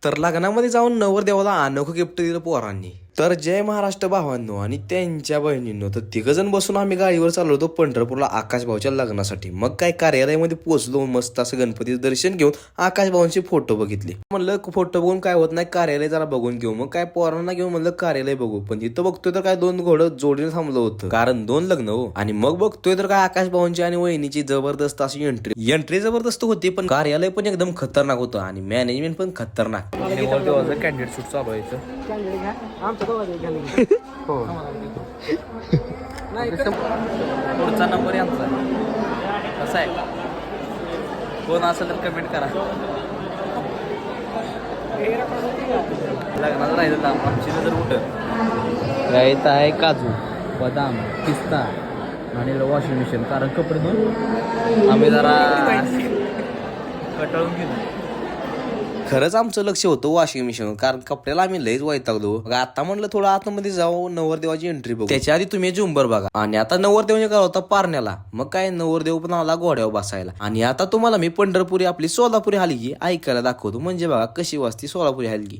तर लग्नामध्ये जाऊन नवरदेवाला अनोखं गिफ्ट दिलं पोरांनी. तर जय महाराष्ट्र भावांनो आणि त्यांच्या बहिणींनो, तर तिघजण बसून आम्ही गाडीवर चाललो होतो पंढरपूरला आकाश भाऊच्या लग्नासाठी. मग काय कार्यालयामध्ये पोहोचलो, मस्त असं गणपतीचं दर्शन घेऊन आकाश भाऊंचे फोटो बघितले. म्हणलं फोटो बघून काय होत नाही, कार्यालय जरा बघून घेऊ. मग काय पोरांना घेऊन म्हणलं कार्यालय बघू. पण इथं बघतोय तर काय दोन घोडं जोडीने थांबलं होतं, कारण दोन लग्न हो. आणि मग बघतोय तर काय आकाश भाऊंची आणि वहिनीची जबरदस्त अशी एंट्री जबरदस्त होती. पण कार्यालय पण एकदम खतरनाक होतं आणि मॅनेजमेंट पण खतरनाक. कॅन्डिडेट शूट चालू आहे हो. पुढचा नंबर यांचा कसा आहे, कोण असेल तर कमेंट करा. लग्नाचं राहिलं तर आमची नजर कुठं यायच आहे, काजू बदाम पिस्ता आणि वॉशिंग मशीन, कारण कपडे धुवून आम्ही जरा कटाळून गेलो. खरंच आमचं लक्ष होतं वॉशिंग मशीन, कारण कपड्याला आम्ही लईच वैतागलो. आता म्हणलं थोडं आतमध्ये जाऊ, नवरदेवाची एंट्री बघू. त्याच्या आधी तुम्ही झुंबर बघा. आणि आता नवरदेवाने काय होता पारण्याला. मग काय नवरदेव पण आला घोड्यावर बसायला. आणि आता तुम्हाला मी पंढरपुरी आपली सोलापुरी हलगी ऐकायला दाखवतो. म्हणजे बघा कशी वाजती सोलापुरी हलगी.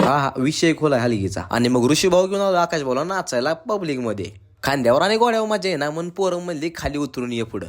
हा विषय खोला हलगीचा. आणि मग ऋषीभाऊ घेऊन आलो आकाश भाऊला नाचायला पब्लिक मध्ये. खांद्यावर आणि गोड्यावर मजा आहे ना, म्हणून पोरं म्हणली खाली उतरून ये पुढं.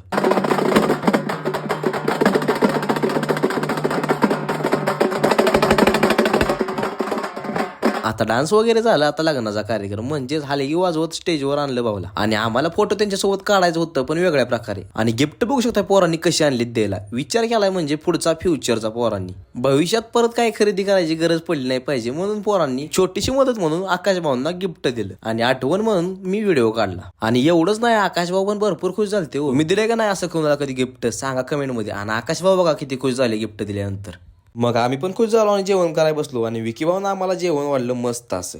आता डान्स वगैरे झाला, आता लग्नाचा कार्यक्रम म्हणजेच हलगी वाजवत स्टेजवर आणलं भाऊला. आणि आम्हाला फोटो त्यांच्यासोबत काढायचं होतं, पण वेगळ्या प्रकारे. आणि गिफ्ट बघू शकता पोरांनी कशी आणली द्यायला. विचार केलाय म्हणजे पुढचा फ्युचरचा पोरांनी. भविष्यात परत काय खरेदी करायची गरज पडली नाही पाहिजे म्हणून पोरांनी छोटीशी मदत म्हणून आकाश भाऊंना गिफ्ट दिलं. आणि आठवण म्हणून मी व्हिडिओ काढला. आणि एवढंच नाही, आकाश भाऊ पण भरपूर खुश झालते हो. मी दिले का नाही असं कोणाला कधी गिफ्ट सांगा कमेंट मध्ये. आणि आकाश भाऊ बघा किती खुश झाले गिफ्ट दिल्यानंतर. मग आम्ही पण खुश झालो आणि जेवण करायला बसलो. आणि विकी भाऊन आम्हाला जेवण वाढलं मस्त असं.